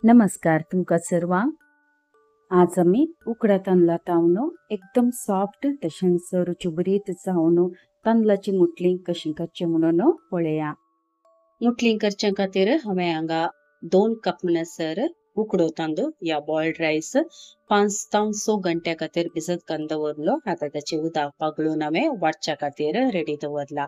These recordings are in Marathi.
नमस्कार तुमका सर्वांक। आज आमी उकड्या तांदळा तावनो एकदम सॉफ्ट तशेंच रुचीभरीत जावन तांदळाची मुटली कशी करची म्हणून पळया। मुटली करचे खातीर हांवें हांगा 2 कप म्हणसर उकडो तांदूळ या बॉइल्ड रायस 5 ते 6 घंट्या खातीर भिजत घालून दवरलो। आता त्याचे उदक पागळून हांवें वाटच्या खातीर रेडी दवरला।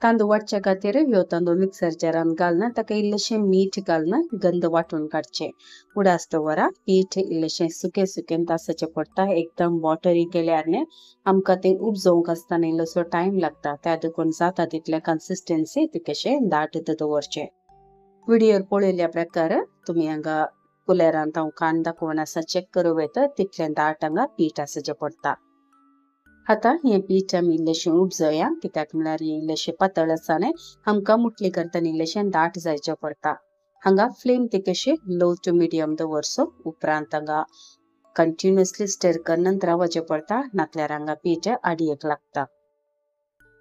तांदूळ वाटच्या खातीर ह्यो तांदूळ मिक्सर जारान घालून ताका इल्लेशें मीठ घालून गंध वाटून काडचे। उडासतवरा पीठ इल्लेशें सुकें सुकें तासचें पडटा। एकदम वॉटरी केल्यार न्ही आमकां तें उपजोवंक आसतना इल्लोसो टायम लागता। त्या देखून जाता तितले कन्सिस्टन्सी तितकेशें दाट दवरचें। व्हिडिओर पळयल्ल्या प्रकार तुमी हांगा कुलेरान हांव दाखोवन आसा चेक करूं येता तितलें दाट हांगा पीठ आसचें पडटा। आता हे पीठ आमी इल्लेशें उपजोया कित्याक म्हळ्यार इल्लेशें पातळ आसा न्ही आमकां मुटली करतना इल्लेशें दाट जायचें पडटा। हांगा फ्लेम तिकेशी लो टू मिडियम दवरचो। उपरांत हांगा कंटिन्युअसली स्टर करन रावचें पडटा नातल्यार हांगा पीठ आडयेक लागता।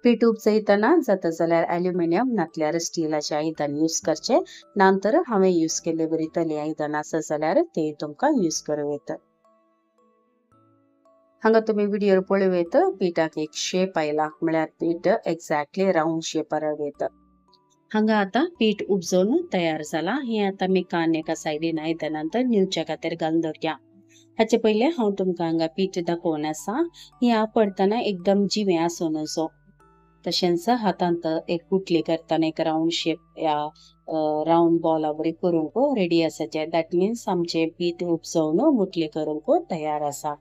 पीठ उपजयतना जाता जाल्यार एल्युमिनियम नातल्यार स्टीलाचें आयदन यूज करचें। नंतर हांवें यूज केल्ले वरितले आयदन आसा जाल्यार ते तुमकां यूज करूं येता। हांगा तुमी व्हिडिओर पळोव येता पीठाक एक शेप आयला म्हळ्यार पीठ एक्झॅक्टली राउंड शेपार येता। हांगा आता पीठ उपजोवन तयार जाला। हे आता मी एका सायडीन आयदनांत न्यूच्या खातीर घालून दवरया। हाचे पयले हांव तुमकां हांगा पीठ दाखोवन आसा। हे आपडतना एकदम जिवें आसूं नजो। तशेंच हातांत एक कुटली करतना एक राउंड शेप या राउंड बॉला बरी करूंक रेडी आसाचे। दॅट मीन्स आमचे पीठ उपजोवन मुटली करूंक तयार आसा।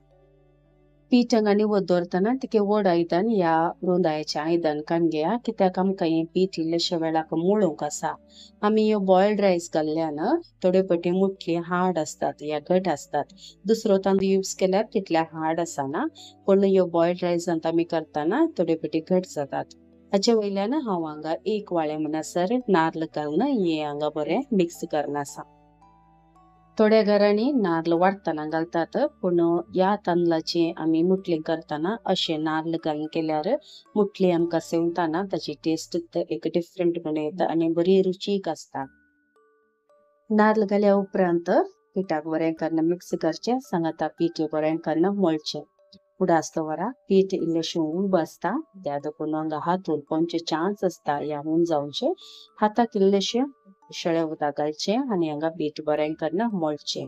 पीठ हांगा निवत दवरतना तिके व्हड आयदन या रुंदायेचें आयदन काडून घेया कित्याक आमकां हें पीठ इल्लेशें वेळाक मळूंक आसा। आमी ह्यो बॉइल्ड रायस घाल्ल्यान थोडे फावटी मुटली हार्ड आसतात या घट आसतात। दुसरो तांदूळ यूज केल्यार तितल्या हार्ड आसना पूण ह्यो बॉइल्ड रायसांत आमी करतना थोडे फावटी घट जातात। हाचे वयल्यान हांव हांगा एक वाळे म्हणसर नाल्ल घालून हे हांगा बरें मिक्स करन आसा। थोड्या घरांनी नाल्ल वाटतना घालतात पूण या तांदळाची आमी मुटली करतना अशें नाल्ल घालून केल्यार मुटली आमकां सेवताना ताची टेस्ट एक डिफरंट म्हणून येता आनी बरी रुचीक आसता। नाल्ल घाल्या उपरांत पिठाक बरें करून मिक्स करचें। सांगाता पीठ बरें करून मळचें। उडासतवरा पीठ इल्लेशें उब आसता त्या देखून हांगा हात उरपाचे चान्स आसता या होऊन जावचें। हाताक इल्लेशें शेळे उदक घालचें आनी हांगा पीठ बरें करून मळचें।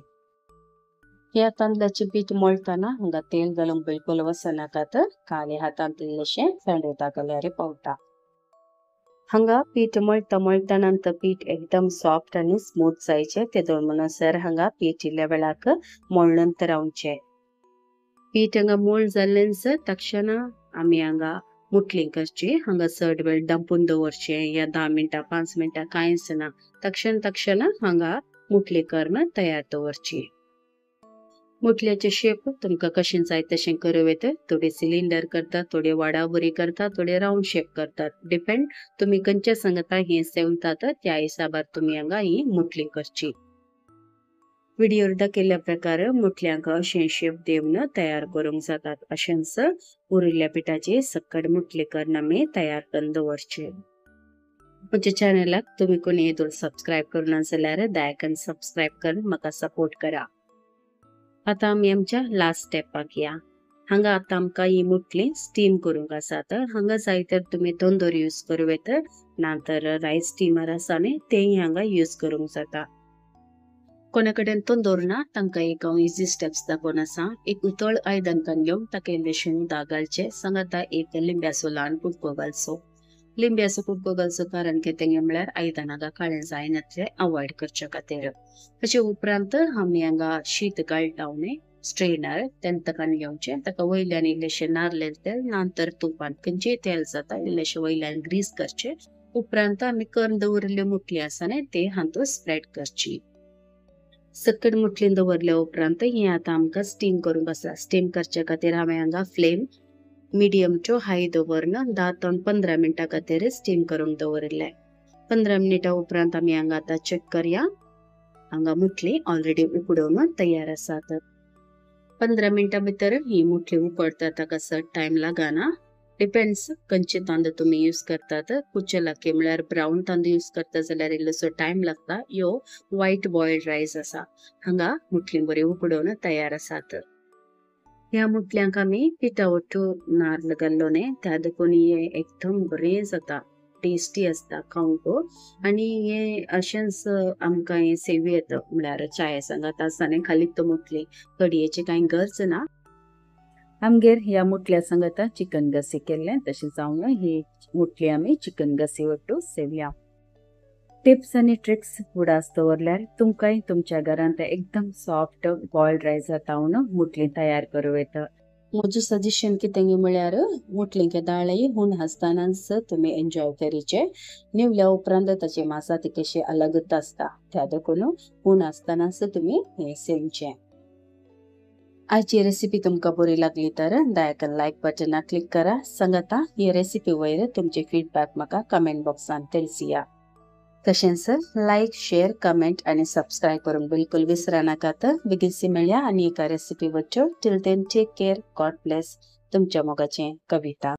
ह्या तांदळाचें पीठ मळतना हांगा तेल घालूंक बिलकुल वचनाकात खाली हातांत इल्लेशें फेणयता जाल्यार पावता। हांगा पीठ मळटा नंतर पीठ एकदम सॉफ्ट आनी स्मूथ जायचें तेदोळ म्हणसर हांगा पीठ इल्ल्या वेळाक मळून रावचें। पीठ हांगा मोळ जाल्लेंच तक्षण आमी हांगा मुटली करची। हांगा चड वेळ दांपून दवरचें या 10 मिनटां 5 मिनटां कांयच ना। तक्षण हांगा मुटली करून तयार दवरची। मुटल्याचे शेप तुमकां कशें जाय तशें करूं येता। थोडे सिलिंडर करतात, थोडे वाडावरी करतात, थोडे राउंड शेप करतात। डिपेंड तुमी खंयचे सांगता हे सेवतात त्या हिसाबार तुमी हांगा ही मुटली करची। व्हिडिओर दाखयल्ल्या प्रकार मुटल्यांक अशें शेप दिवन तयार करूंक जातात। अशेंच उरिल्ल्या पिठाची सक्कड मुटली करून आमी तयार करून दवरची। म्हज्या चॅनलाक तुमी कोणी येदोळ सबस्क्रायब करूना जाल्यार दयाकन सबस्क्रायब करून म्हाका सपोर्ट करा। आता आमी आमच्या लास्ट स्टेपाक या। हांगा आता आमकां ही मुटली स्टीम करूंक आसा तर हांगा जाय तर तुमी तंदूर यूज करूं येता नातर रायस स्टीमर आसा न्ही तेय हांगा यूज करूंक जाता। कोणा कडेन तंदूर ना तांकां एक हांव इजी स्टेप्स दाखोवन आसा। एक उतळ आयदन घेवन ताका इल्लेशें उदक घालचें। सांगाता एक लिंब्याचो ल्हान कुडको घालचो। लिंब्याचो कुडको घालचो कारण कितें म्हळ्यार आयदनाक काळें जायना तें अवॉयड करचे खातीर। हाचे उपरांत आमी हांगा शीत घालता न्ही स्ट्रेनर तें ताका घेवचें। ताका वयल्यान इल्लेशें नारळेल तेल नंतर तुपान खंयचेय तेल जाता इल्लेशें वयल्यान ग्रीस करचें। उपरांत आमी करून दवरिल्ल्यो मुटली आसा न्ही ते हातूंत स्प्रेड करची। सक्कड मुटलीन दवरल्या उपरांत ही आता आमकां स्टीम करूंक आसा। स्टीम करचे खातीर हांवें हांगा फ्लेम मिडियम टू हाय दवरन 10 ते 15 मिनटां खातीर स्टीम करूंक दवरिल्लें। 15 मिनिटां उपरांत आमी हांगा आतां चेक करया। हांगा मुटली ऑलरेडी उकडून तयार आसात। 15 मिनिटां भितर ही मुटली उकडता ताका चड टायम लागना। डिपेंड्स खंयचे तांदूळ तुम्ही यूज करतात. कुचेलाके म्हळ्यार ब्राऊन तांदूळ यूज करता जाल्यार इल्लोसो टाइम लागता. ह्यो व्हाईट बॉइल्ड रायस आसा. हांगा मुटली बरी उकडून तयार आसात. ह्या मुटल्यांक आमी पिठा वट्टू नाल्ल घाल्लोने त्या देखून हे एकदम बरें जाता. टेस्टी असता खावंक आणि हे अशेंच आमकां हे सेवी येता म्हळ्यार चाये सांगात आसतना खाली तो मुटली कडयेची कांय गरज ना. आमगेर ह्या मुटल्या सांगात चिकन गसी केल्ले तशेंच जावन ही मुटली आमी चिकन गसी वट्टू सेवया. टिप्स आणि ट्रिक्स फूड दवरल्यार तुमकांय तुमच्या घरांत एकदम सॉफ्ट बॉइल्ड रायस जातावन मुटली तयार करूं येता. म्हजें सजेशन कितें म्हळ्यार मुटलींके दाळय हून आसतनाच तुम्ही एन्जॉय करीचे. निवल्या उपरांत ताचे मासा ती कशी अलगत आसता त्या देखून हून आसतनाच तुम्ही हे सेवचे. आजची रेसिपी तुमकां बरी लागली तर दयाकन लायक बटनाक क्लिक करा. सांगाता ही रेसिपी वयर तुमचे फीडबॅक म्हाका कमेंट बॉक्सान तेलसिया. तशेंच लायक शेअर कमेंट आणि सबस्क्राईब करून बिलकुल विसरा नाकात. बेगीनशी मेळया आनी एका रेसिपी वच्चो. Till then take care. God bless. तुमच्या मोगाचें कविता.